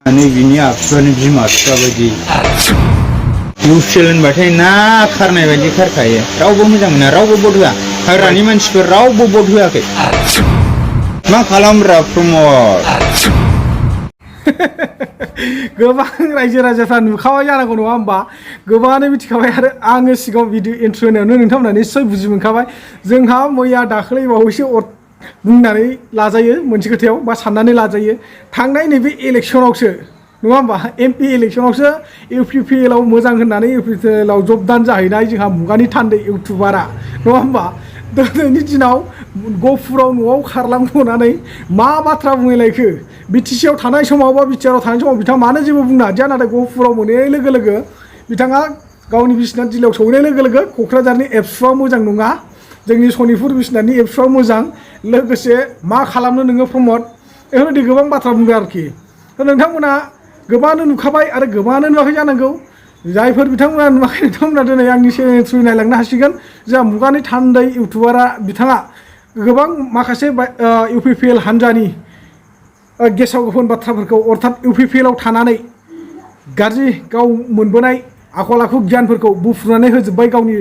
नैबेनि आखुआनो बिमा बिफा बायदि UPPL होनबाथाय ना खारनाय बायदि खारखायो रावबो मोजां मोना रावबो भट होआ हाग्रानि मानसिफोर रावबो भट होआखै मा खालामब्रा प्रमद गोबां रायजो राजाफ्रा नुखाबाय जानांगौ नङा होमबा गोबाङानो मिथिखाबाय आरो आङो सिगाङाव भिडिअ इन्ट्र होनायावनो नोंथांमोना निस्सय बुजि मोनखाबाय जोंहा मैया दाख्लै बावैसो बुंनानै लाजायो मोनसे खोथायाव बा साननानै लाजायो थांनाय नैबे इलेक्सनावसो नङा होमबा MP इलेक्सनावसो UPPL आव मोजां होननानै UPPL आव जबदान जाहैनाय जोंहा मुगानि थान्दै इउटुबारा नङा होमबा दिनैनि दिनाव गहपुराव न'आव खारलांबोनानै मा बाथ्रा बुंलायखो BTC आव थानाय समाव बा BTR आव थानाय समाव बिथाङा मानो जेबो बुंनो हादिया नाथाय गहपुराव मोनहैनाय लोगो लोगो बिथाङा गावनि बिसिनाथ जिल्लायाव सहैनाय लोगो लोगो क'क्राझारनि ABSUआ मोजां नङा जोंनि सनितपुर बिसनाथनि ABSUआ मोजां लोगोसे मा खालामनो नोङो प्रमद बेफोरबायदि गोबां बाथ्रा बुंदों आरोखि नोंथांमोना गोबाङानो नुखाबाय आरो गोबाङानो नुवाखै जानांगौ जायफोर बिथांमोना नुवाखै बिथांमोना दिनै आंनि चेनेल थ्रुयै नायलांनो हासिगोन जोंहा मुगानि थान्दै इउटुबारा बिथाङा गोबां माखासे UPPL हान्जानि गेसाव गोफोन बाथ्राफोरखौ अर्थात UPPL आव थानानै गाज्रि गाव मोनबोनाय आखल आखु गियानफोरखौ बुफ्रुनानै होजोब्बाय गावनि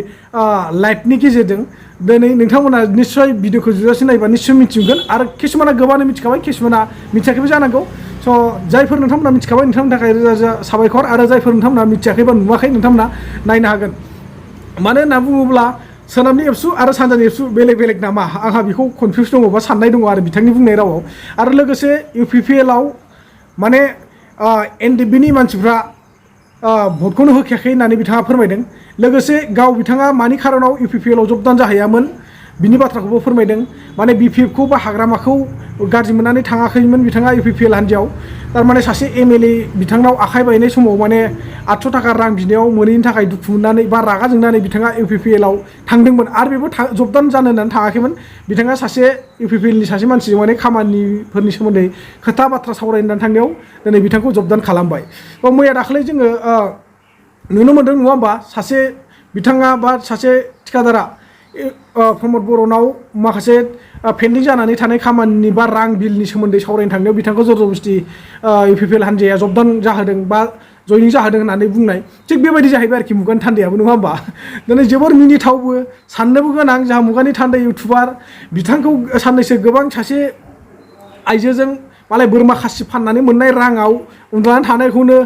लाइफनि गेजेरजों दिनै नोंथांमोना निस्सय भिडिअखौ जोबजासिम नायबा निस्सय मिथिगोन आरो किसुमाना गोबाङानो मिथिखाबाय किसुमाना मिथियाखैबो जानांगौ स' जायफोर नोंथांमोना मिथिखाबाय नोंथांमोननि थाखाय रोजा रोजा साबायखर आरो जायफोर नोंथांमोना मिथियाखै बा नुवाखै नोंथांमोना नायनो हागोन मानो होनना बुङोब्ला सोनाबनि ABSU आरो सानजानि ABSU बेलेग बेलेग नामा आंहा बेखौ कनफिउस दङ बा साननाय दङ आरो बिथांनि बुंनाय रावाव आरो लोगोसे UPPL आव माने NDPनि मानसिफ्रा भटखौनो होखायाखै होननानै बिथाङा फोरमायदों लोगोसे गाव बिथाङा मानि खारनाव UPPL आव जबदान जाहैयामोन बिनि बाथ्राखौबो फोरमायदों माने BPF खौ बा हाग्रामाखौ गाज्रि मोननानै थाङाखैमोन बिथाङा UPPL हान्जायाव थारमाने सासे MLA बिथांनाव आखाइ बायनाय समाव माने 800 थाखा रां बिनायाव मोनैनि थाखाय दुखु मोननानै बा रागा जोंनानै बिथाङा UPPL आव थांदोंमोन आरो बेबो जबदान जानो होननानै थाङाखैमोन बिथाङा सासे UPPL नि सासे मानसिजों माने खामानिफोरनि सोमोन्दै खोथा बाथ्रा सावरायनानै थांनायाव दिनै बिथांखौ जबदान खालामबाय बा मैया दाखालै जोङो नुनो मोनदों नङा होमबा सासे बिथाङा बा सासे थिखादारा प्रमद बर'नाव माखासे पेन्डिं जानानै थानाय खामानिनि बा रां बिलनि सोमोन्दै सावरायनो थांनायाव बिथांखौ जबरदस्ति UPPL हान्जाया जबदान जाहोदों बा जयनिं जाहोदों होननानै बुंनाय थिग बेबायदि जाहैबाय आरोखि मुगानि थान्दैयाबो नङा होमबा दिनै जोबोर मिनिथावबो साननोबो गोनां जोंहा मुगानि थान्दै इउटुबार बिथांखौ साननैसो गोबां सासे आइजोजों मालाय बोरमा खासि फाननानै मोननाय राङाव उन्दुनानै थानायखौनो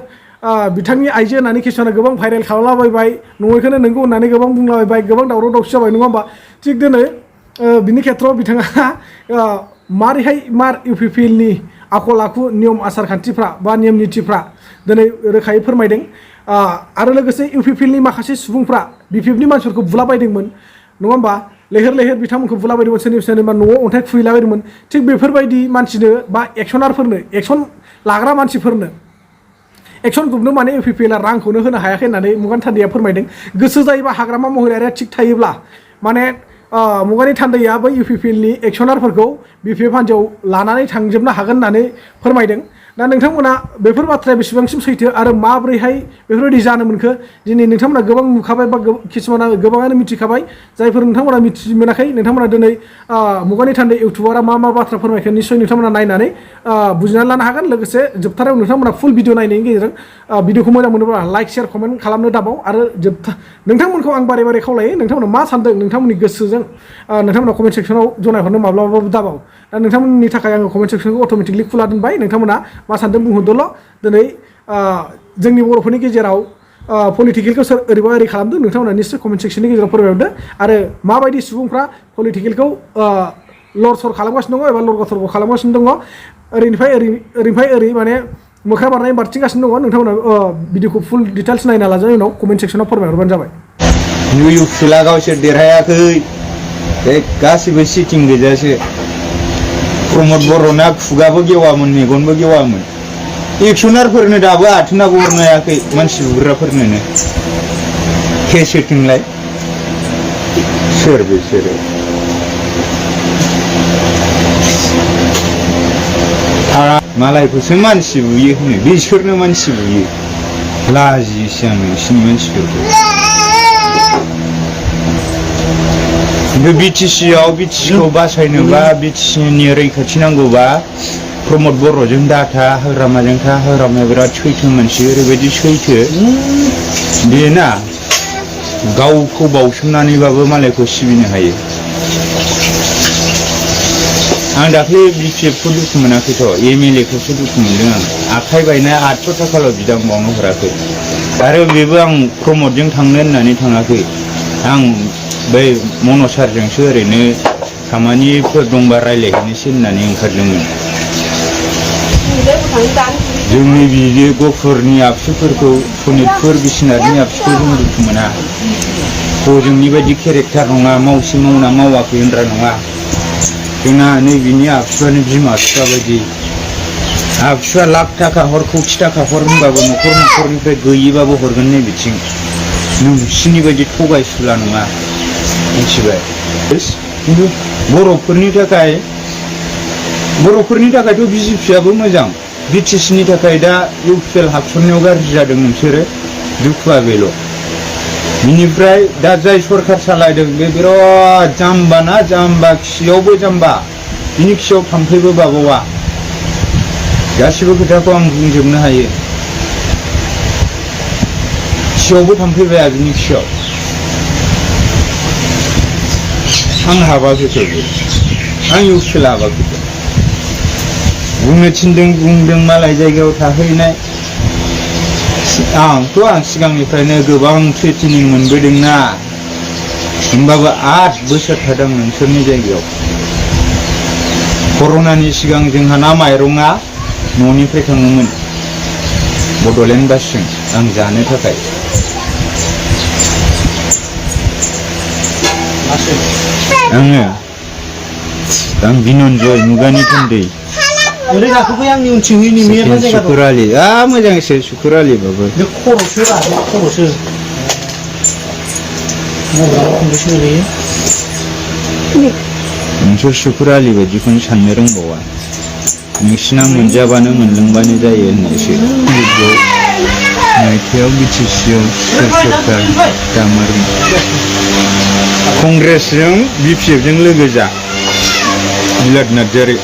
बिथांनि आइजो होननानै किसुमाना गोबां भाइरेल खालामलाबायबाय नङैखौनो नंगौ होननानै गोबां बुंलाबायबाय गोबां दावराव दावसि जाबाय नङा होमबा थिग दिनै बिनि खेथ्रआव बिथाङा मारैहाय मार UPPL नि आखल आखु नियम आसार खान्थिफ्रा बा नियम नितिफ्रा दिनै रोखायै फोरमायदों आरो लोगोसे UPPL नि माखासे सुबुंफ्रा BPF नि मानसिफोरखौ बुलाबायदोंमोन नङा होमबा लैहोर लैहोर बिथांमोनखौ बुलाबायदोंमोन सोरनिबा न'आव अन्थाइ खुबैलाबायदोंमोन थिग बेफोरबायदि मानसिनो बा एक्सनारफोरनो एक्सन लाग्रा मानसिफोरनो एक्सन ग्रुपनो माने UPPL आ रांखौनो होनो हायाखै होननानै मुगानि थान्दैया फोरमायदों गोसो जायोबा हाग्रामा महिलारिया थिग थायोब्ला माने मुगानि थान्दैया बै UPPL नि एक्सनारफोरखौ BPF हान्जायाव लानानै थांजोबनो हागोन होननानै फोरमायदों दा नोंथांमोना बेफोर बाथ्राया बेसेबांसिम सैथो आरो माब्रैहाय बेफोरबायदि जानो मोनखो दिनै नोंथांमोना गोबां नुखाबाय बा किसुमाना गोबाङानो मिथिखाबाय जायफोर नोंथांमोना मिथि मोनाखै नोंथांमोना दिनै मुगानि थान्दै इउटुबारा मा मा बाथ्रा फोरमायखो निस्सय नोंथांमोना नायनानै बुजिनानै लानो हागोन लोगोसे जोबथाराव नोंथांमोना फुल भिडिअ नायनायनि गेजेरजों भिडिअखौ मोजां मोनोब्ला लाइक शेयार कमेन्ट खालामनो दाबाव आरो नोंथांमोनखौ आं बारे बारे खावलायो नोंथांमोना मा सानदों नोंथांमोननि गोसोजों नोंथांमोना कमेन्ट सेक्सनाव जनायहरनो माब्लाबाबो दाबाव दा नोंथांमोननि थाखाय आङो कमेन्ट सेक्सनखौ अट'मेटिकलि खुला दोनबाय नोंथांमोना मा सानदों बुंहरदोल' दिनै जोंनि बर'फोरनि गेजेराव पलिटिकेलखौ सोर ओरैबा ओरै खालामदों नोंथांमोना निस्सय कमेन्ट सेक्सननि गेजेराव फोरमायहरदो आरो माबायदि सुबुंफ्रा पलिटिकेलखौ लर सर खालामगासिनो दङ एबा लरग' थरग' खालामगासिनो दङ ओरैनिफ्राय ओरै माने मोख्रा बारनाय बारथिंगासिनो दङ नोंथांमोना भिडिअखौ फुल डिटेल्स नायना लाजानाय उनाव कमेन्ट सेक्सनाव फोरमायहरबानो जाबाय UPPL आ गावसोर देरहायाखै बे गासिबो सिटिं गोजासो प्रमद बर'ना खुगाबो गेवामोन मेगनबो गेवामोन एक्सनारफोरनो दाबो आथोनाबो हरनो हायाखै मानसि बुग्राफोरनोनो केस होथोंलाय सोर बिसोरो मालायखौसो मानसि बुयो होनो बिसोरनो मानसि बुयो लाजियोसो आं नोंसिनि मानसिफोरखौ BTC आव BTC खौ बासायनोबा BTC नि रैखाथि नांगौबा प्रमोद बर'जों दाथा हाग्रामाजों था हाग्रामाया बिराद सैथो मानसि ओरैबायदि सैथो बेयो ना गावखौ बावसोमनानैबाबो मालायखौ सिबिनो हायो। आं दाख्लै BPFखौ दुखु मोनाखैथ' MLA खौसो दुखु मोनदों आं आखाइ बायनाय 800 थाखाल' बिदां बावनो हराखै आरो बेबो आं प्रमोदजों थांनो होननानै थाङाखै आं बै मनज सारजोंसो ओरैनो खामानिफोर दंबा रायज्लायहैनोसै होननानै ओंखारदोंमोन। जोंनि बिदि गफुरनि आबसुफोरखौ सनितपुर बिश्वनाथनि आबसुखौ जों दुखु मोना हजोंनि बायदि केरेक्टार नङा मावसे मावना मावाखै होनग्रा नङा जोंना नैबेनि आबसुआनो बिमा बिफा बायदि आबसुआ लाख थाखा हर कौटि थाखा हर होनबाबो न'खरनिफ्राय गैयिबाबो हरगोन नै बिथिं नोंसिनि बायदि थगायसुला नङा मिथिबाय। खिन्थु बर'फोरनि थाखायथ' BJPआबो मोजां BTCनि थाखाय दा UPPL हाबसननायाव गाज्रि जादों नोंसोरो दुखुआ बेल'। बिनिफ्राय दा जाय सरखार सालायदों बे बिराद जाम्बा ना जाम्बा खियावबो जाम्बा बिनि खियाव थाम्फैबो बाबावा गासिबो खोथाखौ आं बुंजोबनो हायो खियावबो थाम्फै बाया बिनि खियाव आं हाबाखैथ' आं UPPL हाबाखैथ' बुंनो थिनदों बुंदों मालाय जायगायाव थाहैनाय आं सिगांनिफ्रायनो गोबां ट्रेनिं मोनबोदोंना होमबाबो 8 बोसोर थादों नोंसोरनि जायगायाव कर'नानि सिगां जोंहा ना माइरङा न'निफ्राय थाङोमोन बड'लेण्ड बासजों आं जानो थाखाय आं बिनन्जय मुगानि उन्दै ओरै गाखोबाय आंनि उनथिं नि मेरला जायगा दं सुकुरालि मोजांसो सुकुरालिबाबो बे खर'सो मबाइलाव खनबेसे गोलैयो नोंसोर सुकुरालि बायदिखौनो साननो रोंबावा नोंसिना मोनजाबानो मोनलोंबानो जायो होननायसो मायथाइयाव BTCआव सोर सोरखार दामारमोन कंग्रेसजों BPFजों लोगो जा बिलाद नार्जारि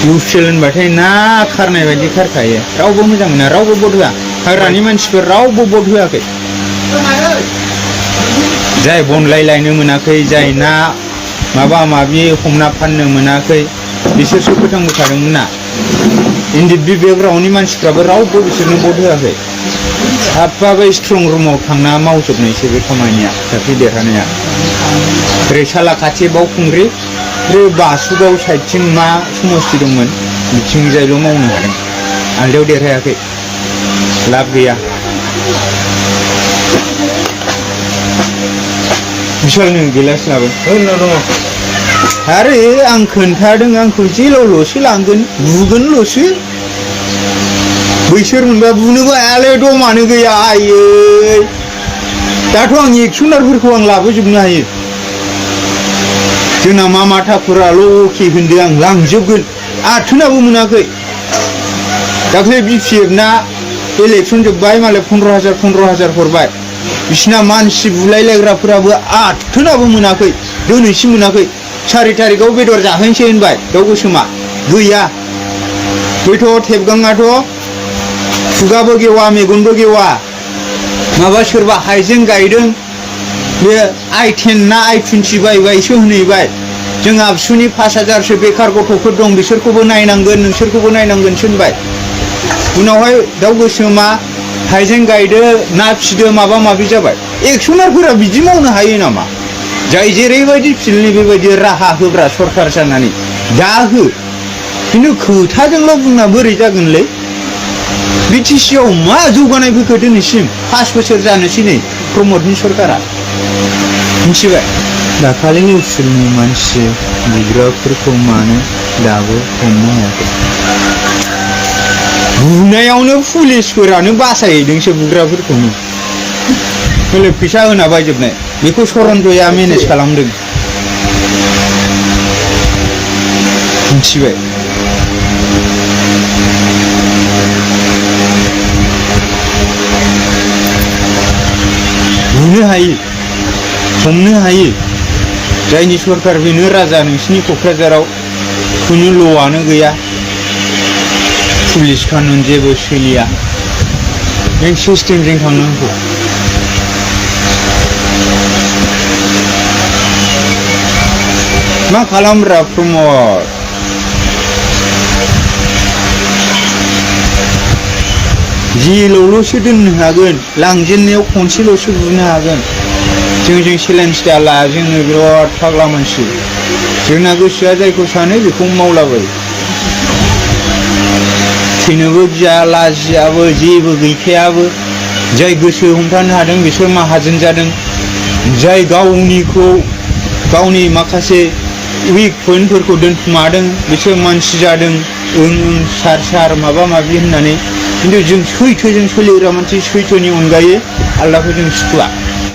UPPL होनबाथाय ना खारनाय बायदि खारखायो रावबो मोजां मोना रावबो भट होआ हाग्रानि मानसिफोर रावबो भट होआखै जाय बनलाय लायनो मोनाखै जाय ना माबा माबि हमना फाननो मोनाखै बिसोरसो फोथांबोखादोंमोन ना NDP बेकग्राउन्डनि मानसिफ्राबो रावबो बिसोरनो भट होआखै हाबबाबो स्ट्रं रुमाव थांना मावजोबनायसो बे खामानिया दाख्लै देरहानाया ओरै सालाखाथि बावखुंग्रि बे बासुगाव साइडथिं मा समस्ति दंमोन बिथिंजायल' मावनो हादों आलदायाव देरहायाखै लाब गैया बिशालनो गिलास लाबो दङ आरो आं खोन्थादों आंखौ जेलावल'सो लांगोन बुगोनल'सो बैसोर मोनबा बुनोबो हायालै दमानो गैया आयै दाथ' आं एक्सनारफोरखौ आं लाबोजोबनो हायो जोंना मामा ठाकुराल' अके होनदों आं लांजोबगोन आथोनाबो मोनाखै दाख्लै BPF ना इलेक्सन जोब्बाय मालाय 15,000 हरबाय बिसिना मानसि बुलायलायग्राफोराबो आथोनाबो मोनाखै दिनैसिम मोनाखै 4 तारिखआव बेदर जाहैनोसै होनबाय दाउ गोसोमा गैया बैथ' थेबगाङाथ' खुगाबो गेवा मेगनबो गेवा माबा सोरबा हाइजें गायदों बे I10 ना I20 बायबायसो होनहैबाय जों आबसुनि 5,000सो बेखार गथ'फोर दं बिसोरखौबो नायनांगोन नोंसोरखौबो नायनांगोनसो होनबाय उनावहाय दाउ गोसोमा हाइजें गायदो ना फिदो माबा माबि जाबाय एक्सनारफोरा बिदि मावनो हायो नामा जाय जेरैबायदि फिल्डनि बेबायदि राहा होग्रा सरखार जानानै दा हो खिन्थु खोथाजोंल' बुंना बोरै जागोनलै BTCआव मा जौगानाय फैखो दिनैसिम 5 बोसोर जानोसै नै प्रमोदनि सरकारा मिथिबाय दाखालिनि UPPLनि मानसि बुग्राफोरखौ मानो दाबो हमनो हायाखै बुनायावनो पुलिसफोरानो बासायहैदोंसो बुग्राफोरखौनो हले फैसा होना बायजोबनाय बेखौ सरन्जया मेनेज खालामदों मिथिबाय बुनो हायो हमनो हायो जायनि सरखार बेनो राजा नोंसिनि क'क्राझाराव खुनु ल'आनो गैया पुलिस कानुन जेबो सोलिया नों सिस्टेमजों थांनांगौ मा खालामब्रा प्रमद जिल'ल'सो दोननो हागोन लांजेननायाव खनसेल'सो बुनो हागोन जों चेलेन्ज दाला जोङो बिराद फाग्ला मानसि जोंना गोसोआ जायखौ सानो बेखौ मावलाबायो थैनोबो गिया लाजियाबो जेबो गैखायाबो जाय गोसो हमथानो हादों बिसोर माहाजोन जादों जाय गावनि माखासे उइक पइन्टफोरखौ दोनखुमादों बिसोर मानसि जादों सार माबा माबि होननानै खिन्थु जों सैथोजों सोलिग्रा मानसि सैथोनि अनगायै आल्लाहखौ जों सुखुआ